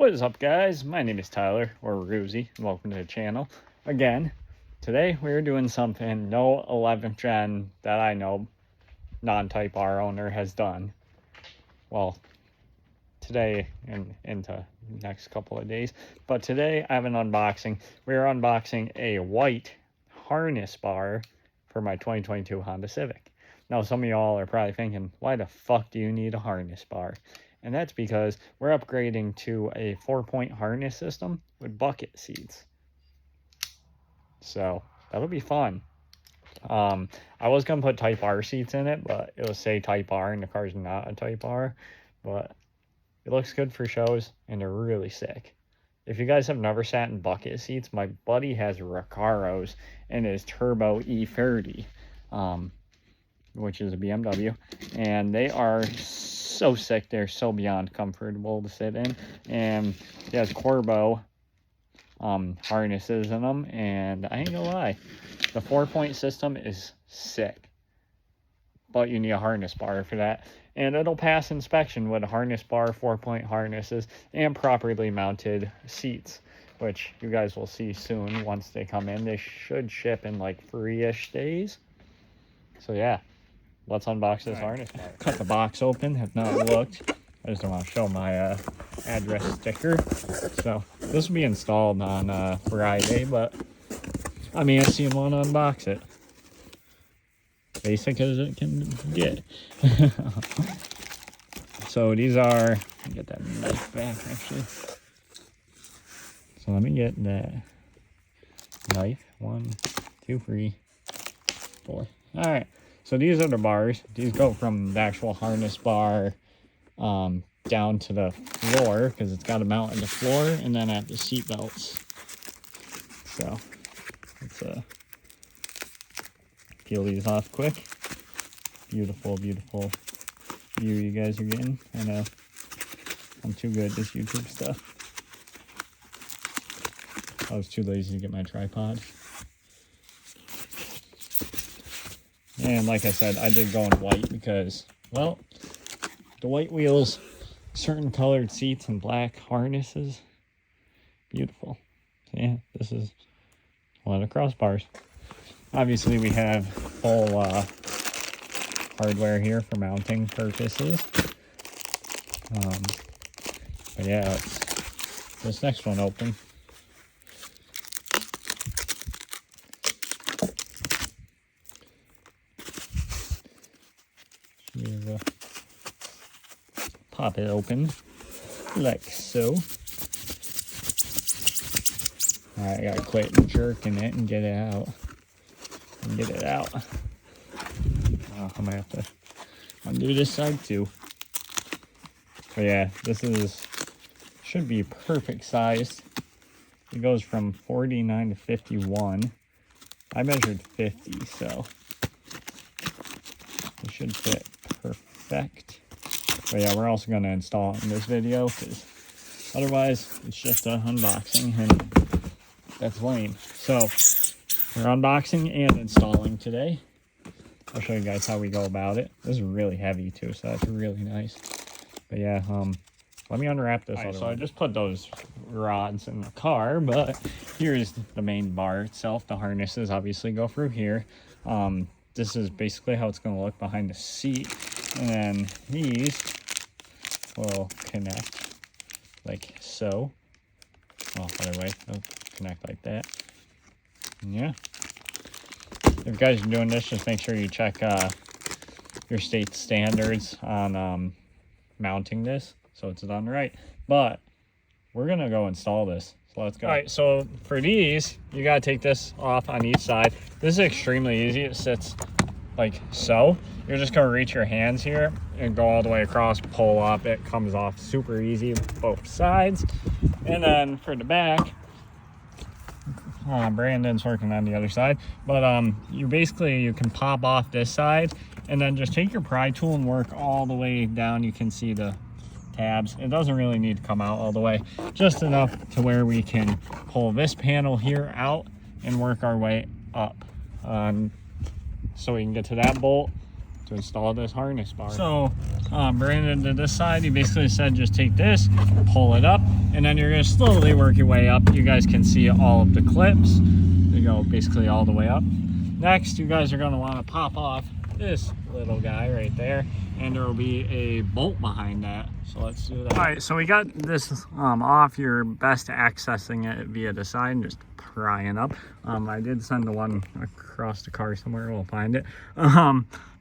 What is up, guys? My name is Tyler, or Ruzy, and welcome to the channel. Again, today we're doing something no 11th gen that I know non-Type R owner has done. Well, today and into the next couple of days. But today I have an unboxing. We're unboxing a white harness bar for my 2022 Honda Civic. Now, some of y'all are probably thinking, why the fuck do you need a harness bar? And that's because we're upgrading to a 4-point harness system with bucket seats. So that'll be fun. I was going to put Type R seats in it, but it will say Type R and the car's not a Type R. But it looks good for shows and they're really sick. If you guys have never sat in bucket seats, my buddy has Recaros and his Turbo E30, which is a BMW. And they are so sick. They're so beyond comfortable to sit in, and it has Corbo harnesses in them, and I ain't gonna lie, the 4-point system is sick, but you need a harness bar for that, and it'll pass inspection with a harness bar, 4-point harnesses, and properly mounted seats, which you guys will see soon once they come in. They should ship in like 3-ish days. So yeah, let's unbox this harness bar. Cut the box open, have not looked. I just don't want to show my address sticker. So this will be installed on Friday, but I mean, I seen one unbox it. Basic as it can get. So these are, let me get that knife back actually. So let me get that knife. 1, 2, 3, 4. All right. So these are the bars. These go from the actual harness bar down to the floor, because it's got to mount on the floor, and then at the seat belts. So let's peel these off quick. Beautiful, beautiful view you guys are getting. I know I'm too good at this YouTube stuff. I was too lazy to get my tripod. And like I said, I did go in white because, well, the white wheels, certain colored seats, and black harnesses, beautiful. So yeah, this is one of the crossbars. Obviously, we have full hardware here for mounting purposes. But yeah, let's this next one open. Pop it open like so. Alright, I gotta quit jerking it and get it out. Oh, I might have to undo this side too. But yeah, this should be perfect size. It goes from 49 to 51. I measured 50, so it should fit perfect. But yeah, we're also going to install it in this video, because otherwise it's just an unboxing and that's lame. So we're unboxing and installing today. I'll show you guys how we go about it. This is really heavy too, so that's really nice. But yeah, let me unwrap this. Right, so I just put those rods in the car, but here's the main bar itself. The harnesses obviously go through here. This is basically how it's going to look behind the seat. And then these will connect like so. Well, other way, they'll connect like that. And yeah. If you guys are doing this, just make sure you check your state standards on mounting this, so it's done right. But we're going to go install this. So let's go. All right, so for these, you got to take this off on each side. This is extremely easy. It sits like so. You're just going to reach your hands here and go all the way across, pull up. It comes off super easy both sides. And then for the back, Brandon's working on the other side, but you can pop off this side and then just take your pry tool and work all the way down. You can see the tabs. It doesn't really need to come out all the way, just enough to where we can pull this panel here out and work our way up so we can get to that bolt, to to install this harness bar. So Brandon did this side. He basically said just take this, pull it up, and then you're going to slowly work your way up. You guys can see all of the clips. They go basically all the way up. Next, you guys are going to want to pop off this little guy right there, and there will be a bolt behind that. So let's do that. All right, so we got this off. You're best accessing it via the side, just prying up. I did send the one across the car somewhere. We'll find it.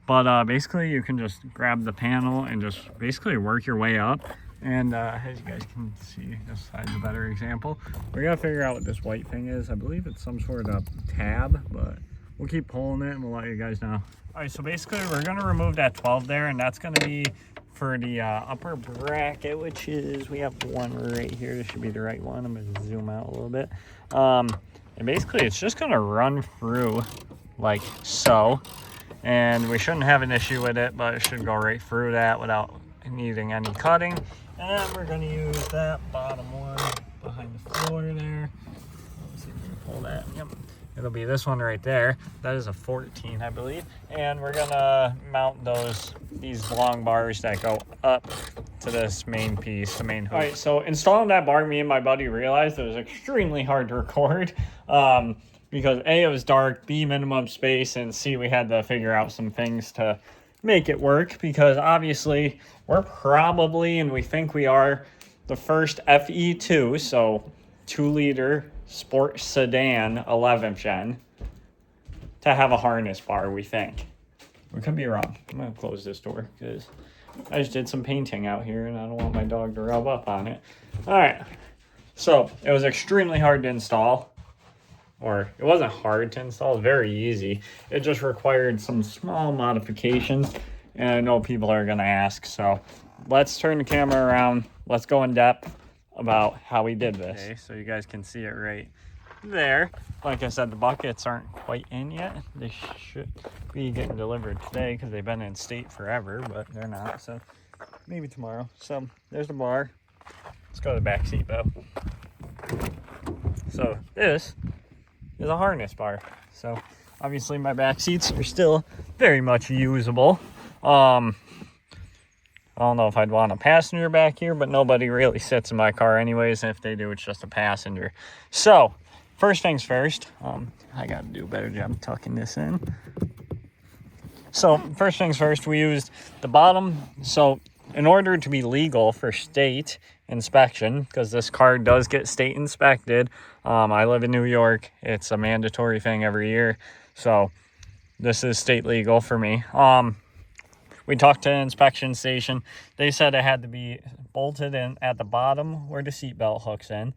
But basically you can just grab the panel and just basically work your way up. And as you guys can see, this side's a better example. We gotta figure out what this white thing is. I believe it's some sort of tab, but we'll keep pulling it and we'll let you guys know. All right, so basically we're gonna remove that 12 there, and that's gonna be for the upper bracket, which is, we have one right here. This should be the right one. I'm gonna zoom out a little bit. And basically it's just gonna run through like so, and we shouldn't have an issue with it, but it should go right through that without needing any cutting. And we're gonna use that bottom one behind the floor there. Let's see if we can pull that. Yep. It'll be this one right there. That is a 14, I believe. And we're gonna mount these long bars that go up to this main piece, the main hook. All right, so installing that bar, me and my buddy realized it was extremely hard to record because A, it was dark, B, minimum space, and C, we had to figure out some things to make it work, because obviously we're probably, and we think we are, the first FE2, so 2-liter sport sedan 11th gen to have a harness bar, we think. We could be wrong. I'm gonna close this door because I just did some painting out here and I don't want my dog to rub up on it. All right, so it was extremely hard to install, or it wasn't hard to install, it was very easy. It just required some small modifications, and I know people are gonna ask, so let's turn the camera around. Let's go in depth about how we did this. Okay, so you guys can see it right there. Like I said, the buckets aren't quite in yet. They should be getting delivered today because they've been in state forever, but they're not, so maybe tomorrow. So there's the bar. Let's go to the back seat though. So this is a harness bar. So obviously my back seats are still very much usable. I don't know if I'd want a passenger back here, but nobody really sits in my car anyways. And if they do, it's just a passenger. So first things first, I got to do a better job tucking this in. So first things first, we used the bottom. So in order to be legal for state inspection, because this car does get state inspected, I live in New York. It's a mandatory thing every year. So this is state legal for me. We talked to an inspection station. They said it had to be bolted in at the bottom where the seatbelt hooks in.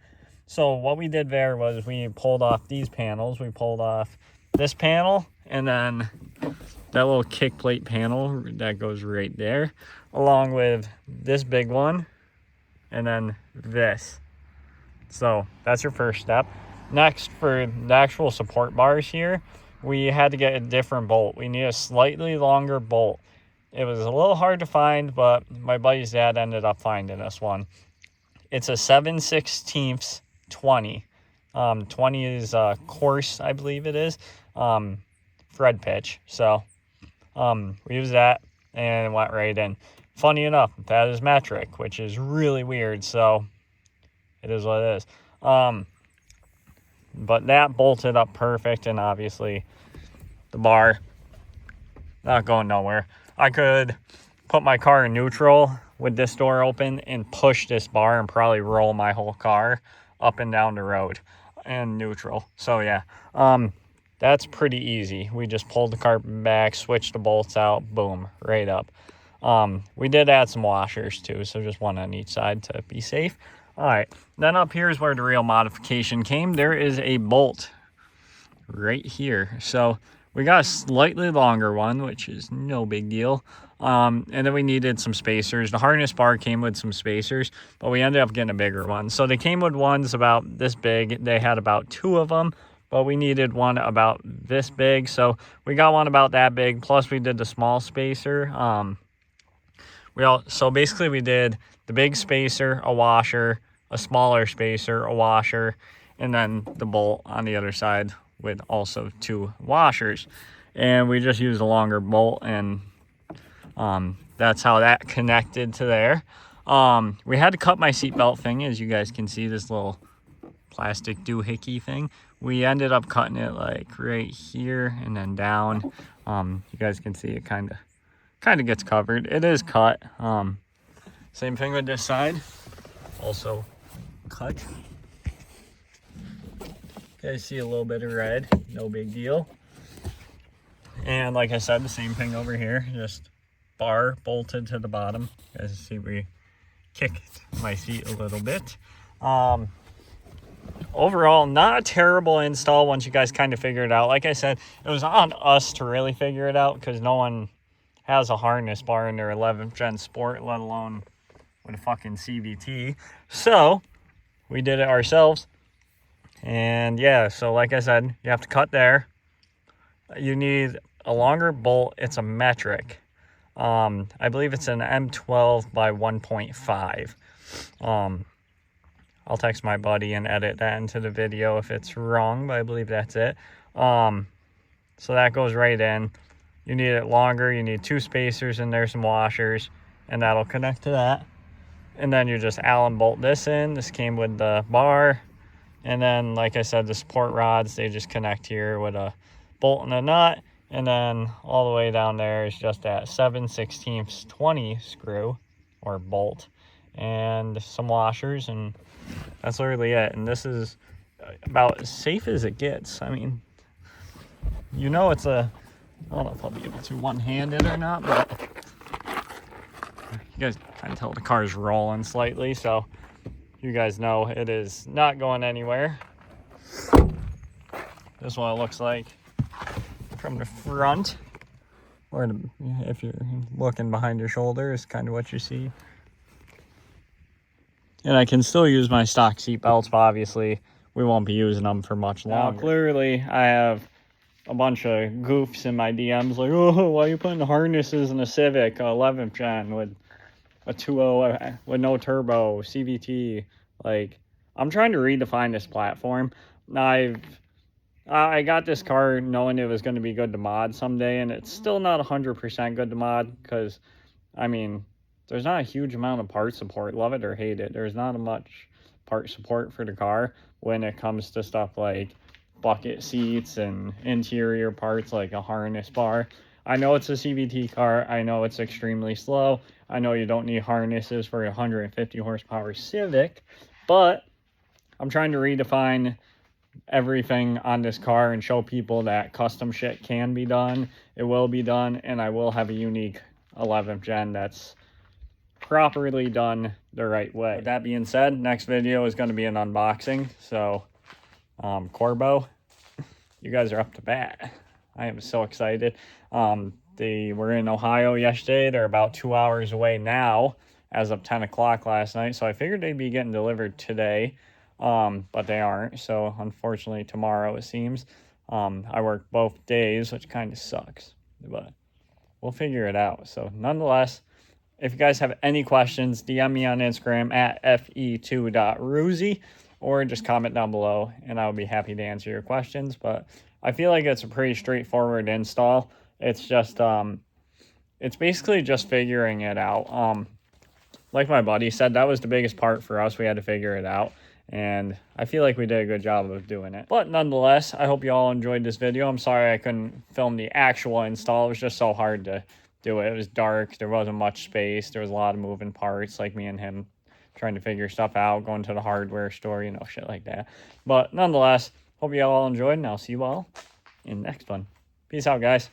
So what we did there was we pulled off these panels. We pulled off this panel and then that little kick plate panel that goes right there, along with this big one and then this. So that's your first step. Next, for the actual support bars here, we had to get a different bolt. We need a slightly longer bolt. It was a little hard to find, but my buddy's dad ended up finding this one. It's a 7/16 20. 20 is coarse, I believe it is, thread pitch. So we used that and it went right in. Funny enough, that is metric, which is really weird. So it is what it is. But that bolted up perfect, and obviously the bar not going nowhere. I could put my car in neutral with this door open and push this bar and probably roll my whole car up and down the road in neutral. So yeah, that's pretty easy. We just pulled the carpet back, switched the bolts out, boom, right up. We did add some washers too, so just one on each side to be safe. All right, then up here is where the real modification came. There is a bolt right here. So we got a slightly longer one, which is no big deal. And then we needed some spacers. The harness bar came with some spacers, but we ended up getting a bigger one. So they came with ones about this big. They had about 2 of them, but we needed one about this big. So we got one about that big. Plus we did the small spacer. So basically we did the big spacer, a washer, a smaller spacer, a washer, and then the bolt on the other side with also 2 washers. And we just used a longer bolt and That's how that connected to there. We had to cut my seatbelt thing, as you guys can see, this little plastic doohickey thing. We ended up cutting it like right here and then down. You guys can see it kind of gets covered. It is cut. Same thing with this side, also cut. You guys see a little bit of red, no big deal. And like I said, the same thing over here, just bar bolted to the bottom. You guys see we kicked my seat a little bit. Overall, not a terrible install once you guys kind of figure it out. Like I said, it was on us to really figure it out because no one has a harness bar in their 11th gen Sport, let alone with a fucking CVT. So we did it ourselves. And yeah, so like I said, you have to cut there. You need a longer bolt. It's a metric. I believe it's an M12 by 1.5. I'll text my buddy and edit that into the video if it's wrong, but I believe that's it. So that goes right in. You need it longer. You need 2 spacers in there, some washers, and that'll connect to that. And then you just Allen bolt this in. This came with the bar. And then, like I said, the support rods, they just connect here with a bolt and a nut. And then all the way down there is just that 7/16 20 screw or bolt and some washers, and that's literally it. And this is about as safe as it gets. I mean, you know, it's a, I don't know if I'll be able to one-hand it or not, but you guys kind of tell the car's rolling slightly, so you guys know it is not going anywhere. This is what it looks like from the front, or if you're looking behind your shoulder is kind of what you see. And I can still use my stock seat belts, but obviously we won't be using them for much longer. Now, clearly I have a bunch of goofs in my DMs like, oh, why are you putting harnesses in a Civic 11th gen with a 2.0 with no turbo CVT? Like, I'm trying to redefine this platform. I got this car knowing it was going to be good to mod someday, and it's still not 100% good to mod because, I mean, there's not a huge amount of part support. Love it or hate it, there's not much part support for the car when it comes to stuff like bucket seats and interior parts like a harness bar. I know it's a CVT car. I know it's extremely slow. I know you don't need harnesses for a 150 horsepower Civic, but I'm trying to redefine everything on this car and show people that custom shit can be done. It will be done, and I will have a unique 11th gen that's properly done the right way. With that being said, next video is going to be an unboxing. So Corbo, you guys are up to bat. I am so excited. They were in Ohio yesterday. They're about 2 hours away now as of 10 o'clock last night, so I figured they'd be getting delivered today, but they aren't. So unfortunately tomorrow, it seems. I work both days, which kind of sucks, but we'll figure it out. So nonetheless, if you guys have any questions, DM me on Instagram at fe2.ruzi, or just comment down below, and I would be happy to answer your questions. But I feel like it's a pretty straightforward install. It's just, it's basically just figuring it out. Like my buddy said, that was the biggest part for us. We had to figure it out, and I feel like we did a good job of doing it. But nonetheless, I hope you all enjoyed this video. I'm sorry I couldn't film the actual install. It was just so hard to do it. It was dark. There wasn't much space. There was a lot of moving parts, like me and him trying to figure stuff out, going to the hardware store, you know, shit like that. But nonetheless, hope you all enjoyed, and I'll see you all in the next one. Peace out, guys.